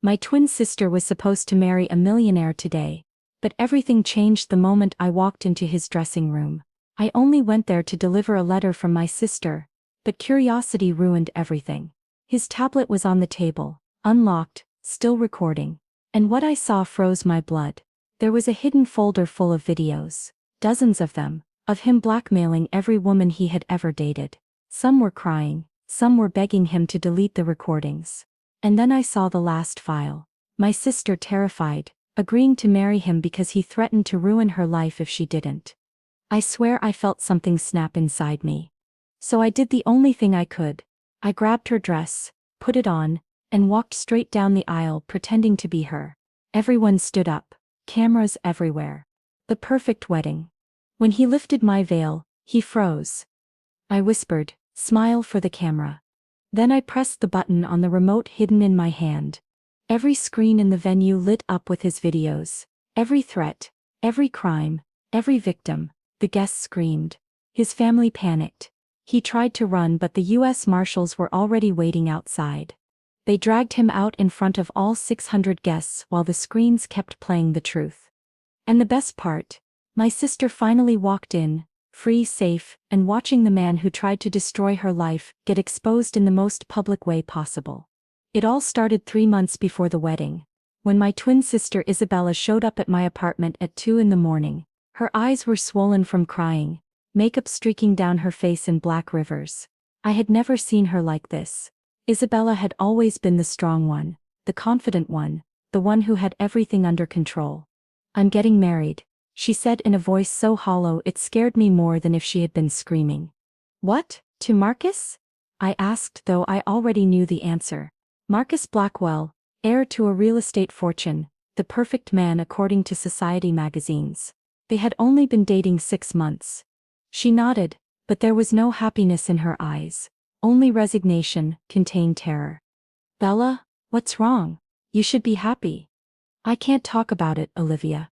My twin sister was supposed to marry a millionaire today, but everything changed the moment I walked into his dressing room. I only went there to deliver a letter from my sister, but curiosity ruined everything. His tablet was on the table, unlocked, still recording. And what I saw froze my blood. There was a hidden folder full of videos, dozens of them, of him blackmailing every woman he had ever dated. Some were crying, some were begging him to delete the recordings. And then I saw the last file. My sister terrified, agreeing to marry him because he threatened to ruin her life if she didn't. I swear I felt something snap inside me. So I did the only thing I could. I grabbed her dress, put it on, and walked straight down the aisle pretending to be her. Everyone stood up, cameras everywhere. The perfect wedding. When he lifted my veil, he froze. I whispered, "Smile for the camera." Then I pressed the button on the remote hidden in my hand. Every screen in the venue lit up with his videos. Every threat, every crime, every victim. The guests screamed. His family panicked. He tried to run, but the U.S. Marshals were already waiting outside. They dragged him out in front of all 600 guests while the screens kept playing the truth. And the best part, my sister finally walked in, free, safe, and watching the man who tried to destroy her life get exposed in the most public way possible. It all started 3 months before the wedding, when my twin sister Isabella showed up at my apartment at 2 in the morning. Her eyes were swollen from crying, makeup streaking down her face in black rivers. I had never seen her like this. Isabella had always been the strong one, the confident one, the one who had everything under control. "I'm getting married," she said in a voice so hollow it scared me more than if she had been screaming. "What? To Marcus?" I asked, though I already knew the answer. Marcus Blackwell, heir to a real estate fortune, the perfect man according to Society magazines. They had only been dating 6 months. She nodded, but there was no happiness in her eyes. Only resignation, contained terror. "Bella, what's wrong? You should be happy." "I can't talk about it, Olivia.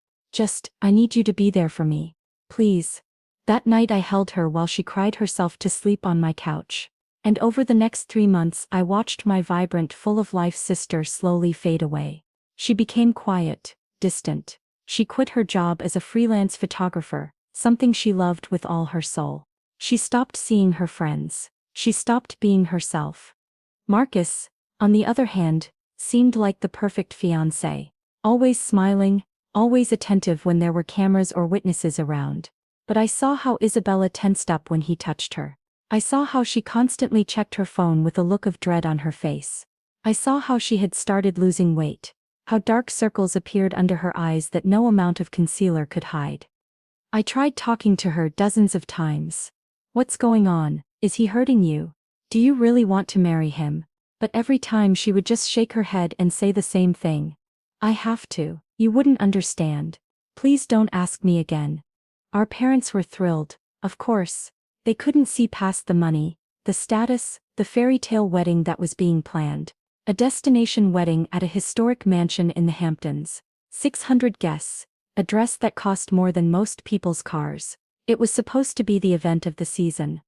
I need you to be there for me. Please." That night I held her while she cried herself to sleep on my couch. And over the next 3 months I watched my vibrant, full-of-life sister slowly fade away. She became quiet, distant. She quit her job as a freelance photographer, something she loved with all her soul. She stopped seeing her friends. She stopped being herself. Marcus, on the other hand, seemed like the perfect fiancé. Always smiling, always attentive when there were cameras or witnesses around. But I saw how Isabella tensed up when he touched her. I saw how she constantly checked her phone with a look of dread on her face. I saw how she had started losing weight, how dark circles appeared under her eyes that no amount of concealer could hide. I tried talking to her dozens of times. "What's going on? Is he hurting you? Do you really want to marry him?" But every time she would just shake her head and say the same thing. "I have to. You wouldn't understand. Please don't ask me again." Our parents were thrilled, of course. They couldn't see past the money, the status, the fairy tale wedding that was being planned. A destination wedding at a historic mansion in the Hamptons. 600 guests, a dress that cost more than most people's cars. It was supposed to be the event of the season.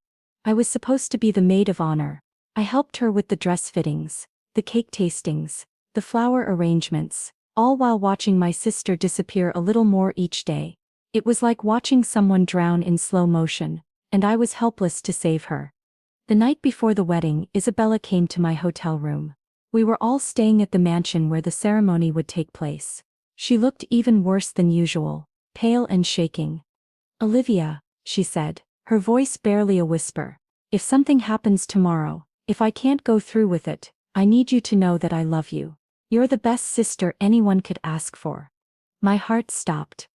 I was supposed to be the maid of honor. I helped her with the dress fittings, the cake tastings, the flower arrangements, all while watching my sister disappear a little more each day. It was like watching someone drown in slow motion, and I was helpless to save her. The night before the wedding, Isabella came to my hotel room. We were all staying at the mansion where the ceremony would take place. She looked even worse than usual, pale and shaking. "Olivia," she said, her voice barely a whisper, "if something happens tomorrow, if I can't go through with it, I need you to know that I love you. You're the best sister anyone could ask for." My heart stopped.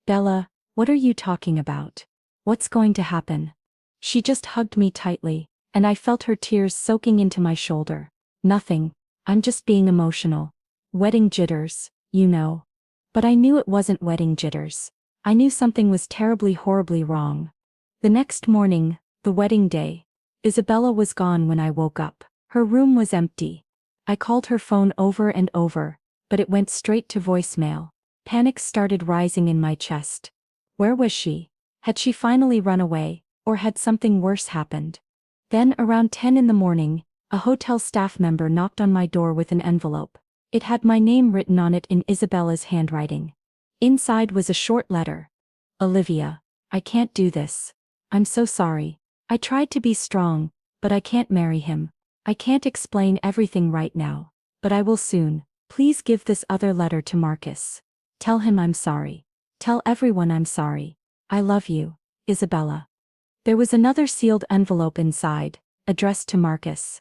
"Bella, what are you talking about? What's going to happen?" She just hugged me tightly, and I felt her tears soaking into my shoulder. "Nothing. I'm just being emotional. Wedding jitters, you know." But I knew it wasn't wedding jitters. I knew something was terribly, horribly wrong. The next morning, the wedding day, Isabella was gone when I woke up. Her room was empty. I called her phone over and over, but it went straight to voicemail. Panic started rising in my chest. Where was she? Had she finally run away, or had something worse happened? Then around 10 in the morning, a hotel staff member knocked on my door with an envelope. It had my name written on it in Isabella's handwriting. Inside was a short letter. Olivia, I can't do this. I'm so sorry. I tried to be strong, but I can't marry him. I can't explain everything right now, but I will soon. Please give this other letter to Marcus. Tell him I'm sorry. Tell everyone I'm sorry. I love you, Isabella. There was another sealed envelope inside, addressed to Marcus.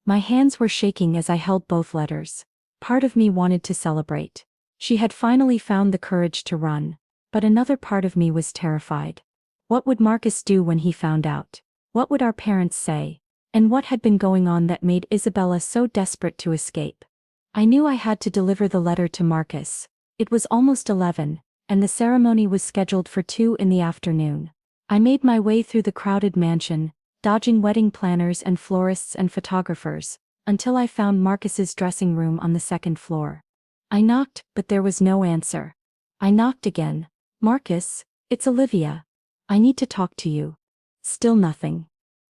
My hands were shaking as I held both letters. Part of me wanted to celebrate. She had finally found the courage to run, but another part of me was terrified. What would Marcus do when he found out? What would our parents say? And what had been going on that made Isabella so desperate to escape? I knew I had to deliver the letter to Marcus. It was almost 11, and the ceremony was scheduled for 2 in the afternoon. I made my way through the crowded mansion, dodging wedding planners and florists and photographers, until I found Marcus's dressing room on the second floor. I knocked, but there was no answer. I knocked again. Marcus, it's Olivia. I need to talk to you. Still nothing.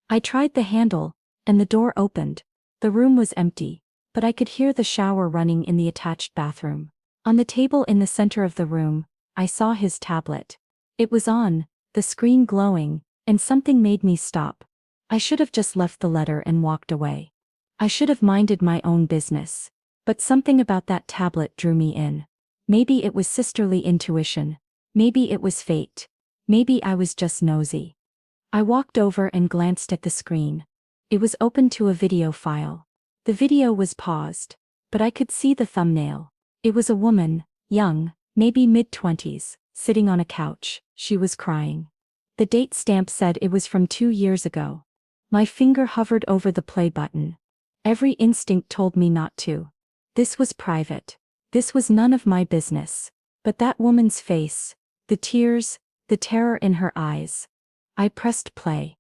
I tried the handle, and the door opened. The room was empty, but I could hear the shower running in the attached bathroom. On the table in the center of the room, I saw his tablet. It was on, the screen glowing, and something made me stop. I should have just left the letter and walked away. I should have minded my own business. But something about that tablet drew me in. Maybe it was sisterly intuition. Maybe it was fate. Maybe I was just nosy. I walked over and glanced at the screen. It was open to a video file. The video was paused, but I could see the thumbnail. It was a woman, young, maybe mid-20s, sitting on a couch. She was crying. The date stamp said it was from 2 years ago. My finger hovered over the play button. Every instinct told me not to. This was private. This was none of my business. But that woman's face, the tears, the terror in her eyes. I pressed play.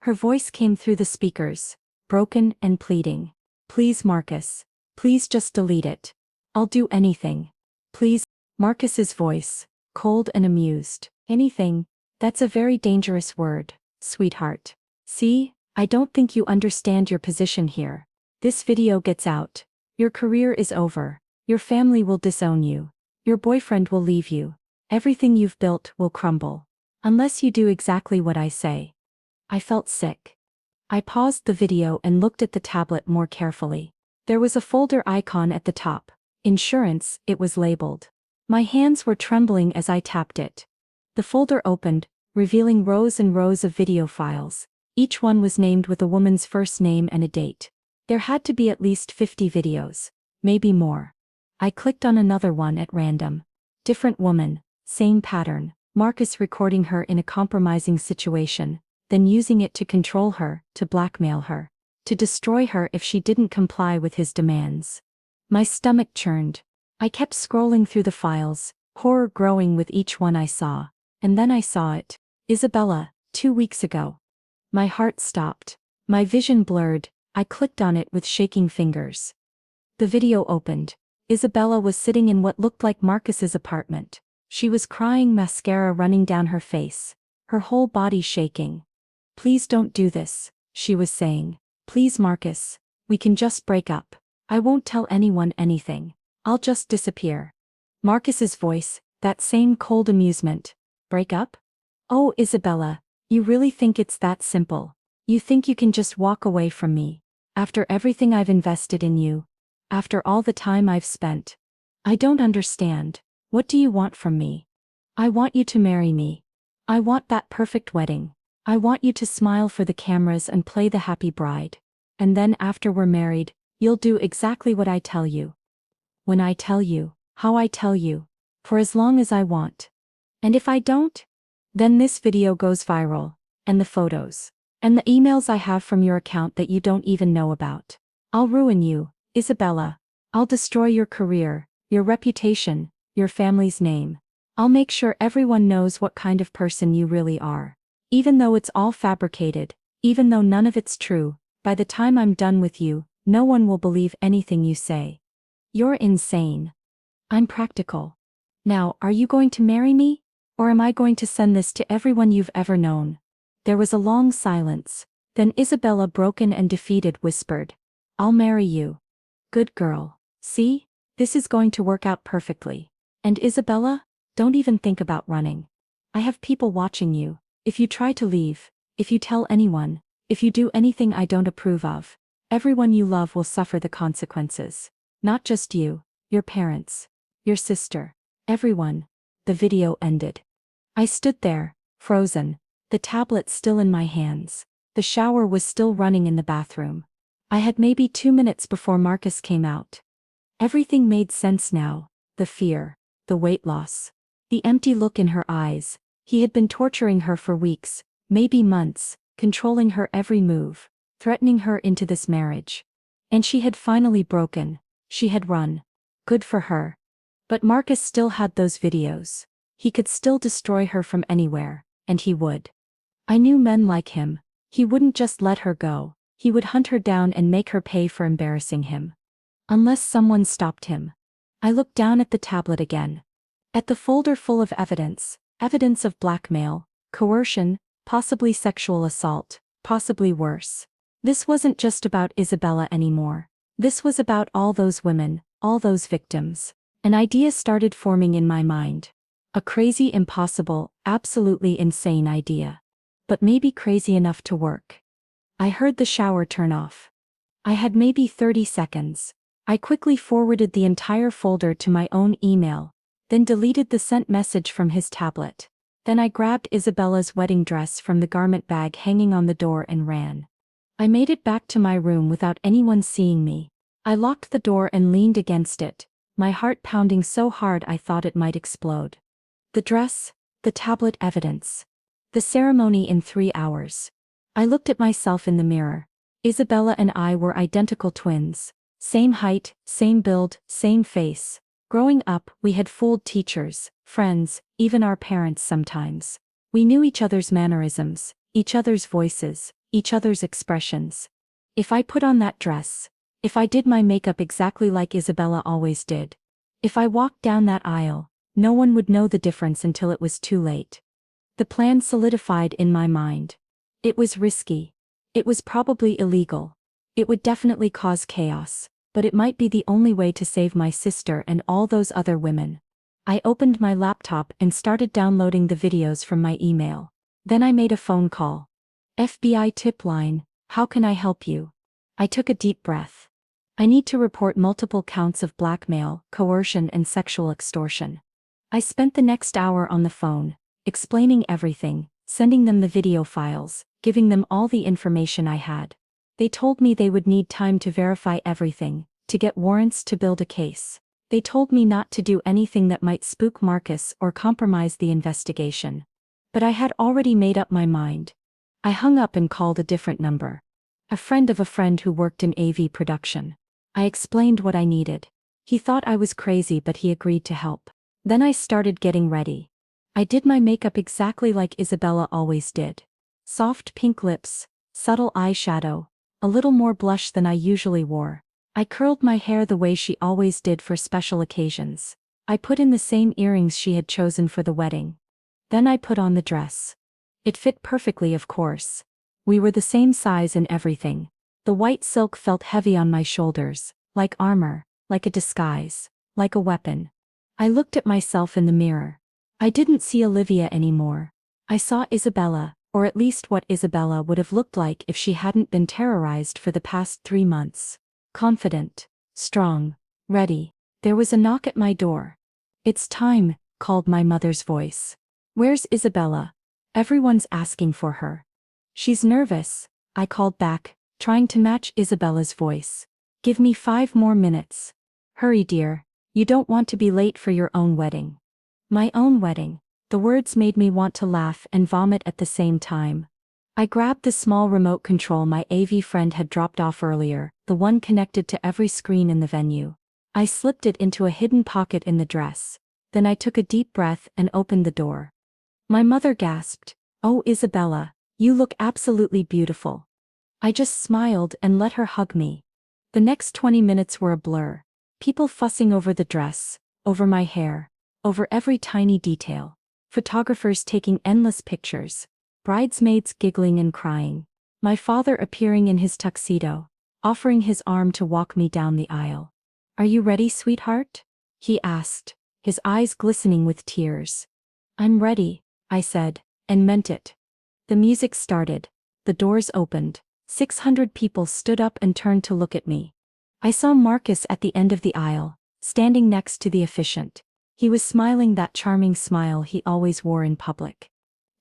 Her voice came through the speakers, broken and pleading. Please, Marcus. Please just delete it. I'll do anything. Please. Marcus's voice, cold and amused. Anything? That's a very dangerous word, sweetheart. See, I don't think you understand your position here. This video gets out. Your career is over. Your family will disown you. Your boyfriend will leave you. Everything you've built will crumble. Unless you do exactly what I say. I felt sick. I paused the video and looked at the tablet more carefully. There was a folder icon at the top. Insurance, it was labeled. My hands were trembling as I tapped it. The folder opened, revealing rows and rows of video files. Each one was named with a woman's first name and a date. There had to be at least 50 videos, maybe more. I clicked on another one at random. Different woman, same pattern. Marcus recording her in a compromising situation, then using it to control her, to blackmail her, to destroy her if she didn't comply with his demands. My stomach churned. I kept scrolling through the files, horror growing with each one I saw. And then I saw it. Isabella, 2 weeks ago. My heart stopped. My vision blurred. I clicked on it with shaking fingers. The video opened. Isabella was sitting in what looked like Marcus's apartment. She was crying, mascara running down her face, her whole body shaking. Please don't do this, she was saying. Please, Marcus, we can just break up. I won't tell anyone anything. I'll just disappear. Marcus's voice, that same cold amusement. Break up? Oh, Isabella, you really think it's that simple? You think you can just walk away from me? After everything I've invested in you? After all the time I've spent? I don't understand. What do you want from me? I want you to marry me. I want that perfect wedding. I want you to smile for the cameras and play the happy bride. And then after we're married, you'll do exactly what I tell you. When I tell you, how I tell you. For as long as I want. And if I don't? Then this video goes viral. And the photos. And the emails I have from your account that you don't even know about. I'll ruin you, Isabella. I'll destroy your career, your reputation, your family's name. I'll make sure everyone knows what kind of person you really are. Even though it's all fabricated, even though none of it's true, by the time I'm done with you, no one will believe anything you say. You're insane. I'm practical. Now, are you going to marry me? Or am I going to send this to everyone you've ever known? There was a long silence. Then Isabella, broken and defeated, whispered, I'll marry you. Good girl. See? This is going to work out perfectly. And Isabella, don't even think about running. I have people watching you. If you try to leave, if you tell anyone, if you do anything I don't approve of, everyone you love will suffer the consequences. Not just you, your parents, your sister, everyone." The video ended. I stood there, frozen, the tablet still in my hands. The shower was still running in the bathroom. I had maybe 2 minutes before Marcus came out. Everything made sense now. The fear, the weight loss, the empty look in her eyes. He had been torturing her for weeks, maybe months, controlling her every move, threatening her into this marriage. And she had finally broken. She had run. Good for her. But Marcus still had those videos. He could still destroy her from anywhere, and he would. I knew men like him. He wouldn't just let her go. He would hunt her down and make her pay for embarrassing him. Unless someone stopped him. I looked down at the tablet again. At the folder full of evidence of blackmail, coercion, possibly sexual assault, possibly worse. This wasn't just about Isabella anymore. This was about all those women, all those victims. An idea started forming in my mind. A crazy, impossible, absolutely insane idea. But maybe crazy enough to work. I heard the shower turn off. I had maybe 30 seconds. I quickly forwarded the entire folder to my own email, then deleted the sent message from his tablet. Then I grabbed Isabella's wedding dress from the garment bag hanging on the door and ran. I made it back to my room without anyone seeing me. I locked the door and leaned against it, my heart pounding so hard I thought it might explode. The dress, the tablet evidence. The ceremony in 3 hours. I looked at myself in the mirror. Isabella and I were identical twins. Same height, same build, same face. Growing up, we had fooled teachers, friends, even our parents sometimes. We knew each other's mannerisms, each other's voices, each other's expressions. If I put on that dress, if I did my makeup exactly like Isabella always did, if I walked down that aisle, no one would know the difference until it was too late. The plan solidified in my mind. It was risky. It was probably illegal. It would definitely cause chaos, but it might be the only way to save my sister and all those other women. I opened my laptop and started downloading the videos from my email. Then I made a phone call. FBI tip line, how can I help you? I took a deep breath. I need to report multiple counts of blackmail, coercion, and sexual extortion. I spent the next hour on the phone, explaining everything, sending them the video files, giving them all the information I had. They told me they would need time to verify everything, to get warrants to build a case. They told me not to do anything that might spook Marcus or compromise the investigation. But I had already made up my mind. I hung up and called a different number. A friend of a friend who worked in AV production. I explained what I needed. He thought I was crazy, but he agreed to help. Then I started getting ready. I did my makeup exactly like Isabella always did. Soft pink lips, subtle eyeshadow, a little more blush than I usually wore. I curled my hair the way she always did for special occasions. I put in the same earrings she had chosen for the wedding. Then I put on the dress. It fit perfectly, of course. We were the same size and everything. The white silk felt heavy on my shoulders, like armor, like a disguise, like a weapon. I looked at myself in the mirror. I didn't see Olivia anymore. I saw Isabella, or at least what Isabella would have looked like if she hadn't been terrorized for the past 3 months. Confident, strong, ready. There was a knock at my door. "It's time," called my mother's voice. "Where's Isabella? Everyone's asking for her." "She's nervous," I called back, trying to match Isabella's voice. "Give me 5 more minutes. Hurry, dear. You don't want to be late for your own wedding." My own wedding. The words made me want to laugh and vomit at the same time. I grabbed the small remote control my AV friend had dropped off earlier, the one connected to every screen in the venue. I slipped it into a hidden pocket in the dress. Then I took a deep breath and opened the door. My mother gasped, "Oh, Isabella, you look absolutely beautiful." I just smiled and let her hug me. The next 20 minutes were a blur. People fussing over the dress, over my hair, over every tiny detail. Photographers taking endless pictures. Bridesmaids giggling and crying. My father appearing in his tuxedo, offering his arm to walk me down the aisle. "Are you ready, sweetheart?" he asked, his eyes glistening with tears. "I'm ready," I said, and meant it. The music started. The doors opened. 600 people stood up and turned to look at me. I saw Marcus at the end of the aisle, standing next to the officiant. He was smiling that charming smile he always wore in public.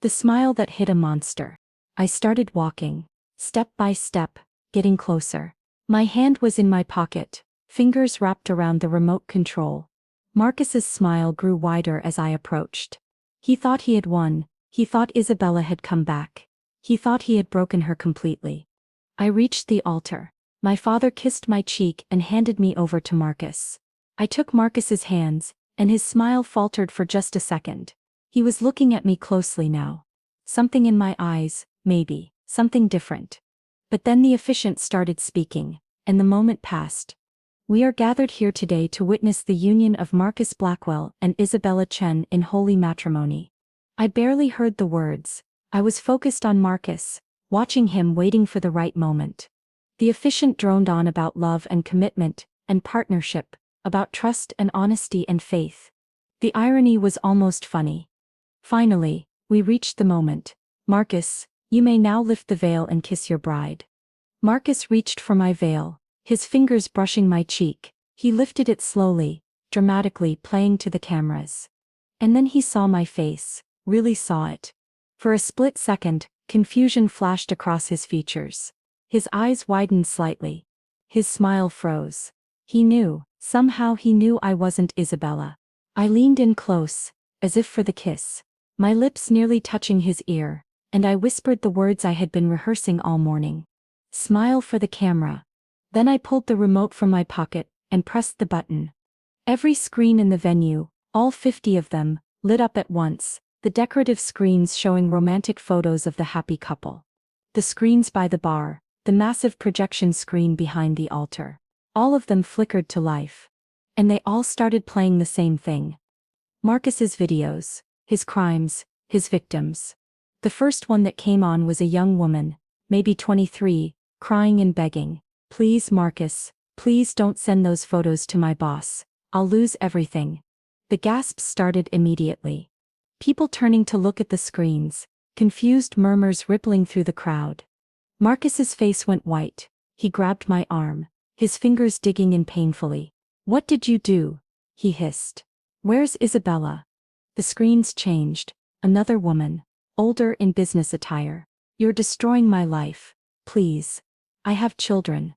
The smile that hid a monster. I started walking, step by step, getting closer. My hand was in my pocket, fingers wrapped around the remote control. Marcus's smile grew wider as I approached. He thought he had won. He thought Isabella had come back. He thought he had broken her completely. I reached the altar. My father kissed my cheek and handed me over to Marcus. I took Marcus's hands, and his smile faltered for just a second. He was looking at me closely now. Something in my eyes, maybe, something different. But then the officiant started speaking, and the moment passed. "We are gathered here today to witness the union of Marcus Blackwell and Isabella Chen in holy matrimony." I barely heard the words. I was focused on Marcus, watching him, waiting for the right moment. The officiant droned on about love and commitment, and partnership, about trust and honesty and faith. The irony was almost funny. Finally, we reached the moment. "Marcus, you may now lift the veil and kiss your bride." Marcus reached for my veil, his fingers brushing my cheek. He lifted it slowly, dramatically, playing to the cameras. And then he saw my face, really saw it. For a split second, confusion flashed across his features. His eyes widened slightly. His smile froze. He knew, somehow he knew I wasn't Isabella. I leaned in close, as if for the kiss, my lips nearly touching his ear, and I whispered the words I had been rehearsing all morning. "Smile for the camera." Then I pulled the remote from my pocket and pressed the button. Every screen in the venue, all 50 of them, lit up at once, the decorative screens showing romantic photos of the happy couple. The screens by the bar, the massive projection screen behind the altar. All of them flickered to life. And they all started playing the same thing. Marcus's videos, his crimes, his victims. The first one that came on was a young woman, maybe 23, crying and begging, "Please, Marcus, please don't send those photos to my boss. I'll lose everything." The gasps started immediately. People turning to look at the screens, confused murmurs rippling through the crowd. Marcus's face went white. He grabbed my arm, his fingers digging in painfully. "What did you do?" he hissed. "Where's Isabella?" The screens changed. Another woman, older, in business attire. "You're destroying my life. Please. I have children."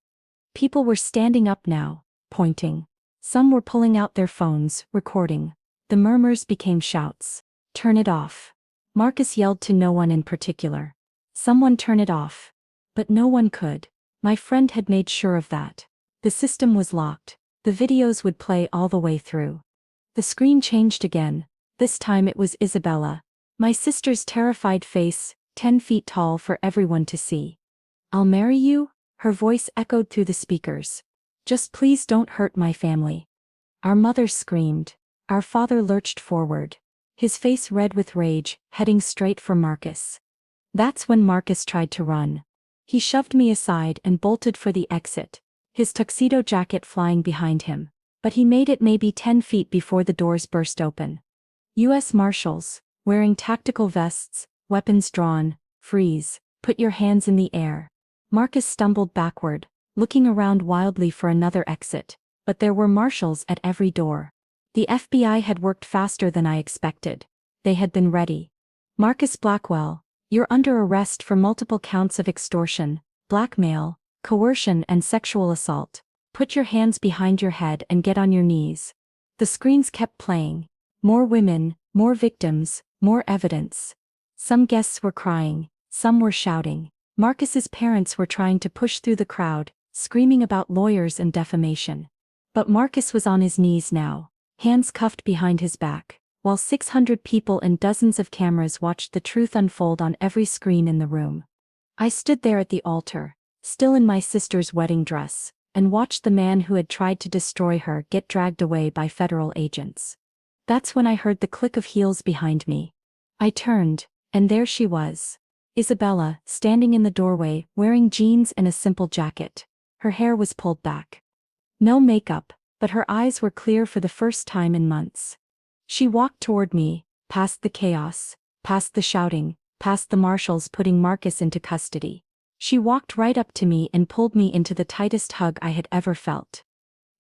People were standing up now, pointing. Some were pulling out their phones, recording. The murmurs became shouts. "Turn it off." Marcus yelled to no one in particular. "Someone turn it off." But no one could. My friend had made sure of that. The system was locked. The videos would play all the way through. The screen changed again. This time it was Isabella. My sister's terrified face, 10 feet tall for everyone to see. "I'll marry you?" Her voice echoed through the speakers. "Just please don't hurt my family." Our mother screamed. Our father lurched forward, his face red with rage, heading straight for Marcus. That's when Marcus tried to run. He shoved me aside and bolted for the exit, his tuxedo jacket flying behind him. But he made it maybe 10 feet before the doors burst open. U.S. Marshals, wearing tactical vests, weapons drawn, "Freeze, put your hands in the air." Marcus stumbled backward, looking around wildly for another exit, but there were marshals at every door. The FBI had worked faster than I expected. They had been ready. "Marcus Blackwell, you're under arrest for multiple counts of extortion, blackmail, coercion and sexual assault. Put your hands behind your head and get on your knees." The screens kept playing. More women, more victims, more evidence. Some guests were crying, some were shouting. Marcus's parents were trying to push through the crowd, screaming about lawyers and defamation. But Marcus was on his knees now, hands cuffed behind his back, while 600 people and dozens of cameras watched the truth unfold on every screen in the room. I stood there at the altar, still in my sister's wedding dress, and watched the man who had tried to destroy her get dragged away by federal agents. That's when I heard the click of heels behind me. I turned, and there she was. Isabella, standing in the doorway, wearing jeans and a simple jacket. Her hair was pulled back. No makeup, but her eyes were clear for the first time in months. She walked toward me, past the chaos, past the shouting, past the marshals putting Marcus into custody. She walked right up to me and pulled me into the tightest hug I had ever felt.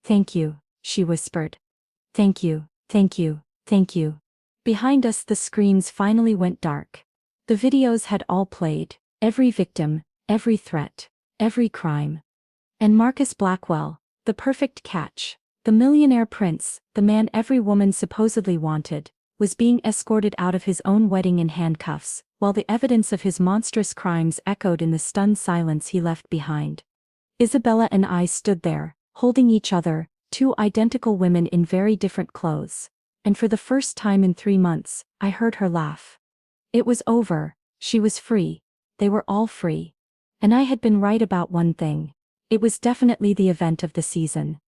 "Thank you," she whispered. "Thank you, thank you, thank you." Behind us the screens finally went dark. The videos had all played, every victim, every threat, every crime. And Marcus Blackwell, the perfect catch, the millionaire prince, the man every woman supposedly wanted, was being escorted out of his own wedding in handcuffs, while the evidence of his monstrous crimes echoed in the stunned silence he left behind. Isabella and I stood there, holding each other, two identical women in very different clothes. And for the first time in 3 months, I heard her laugh. It was over, she was free. They were all free. And I had been right about one thing. It was definitely the event of the season.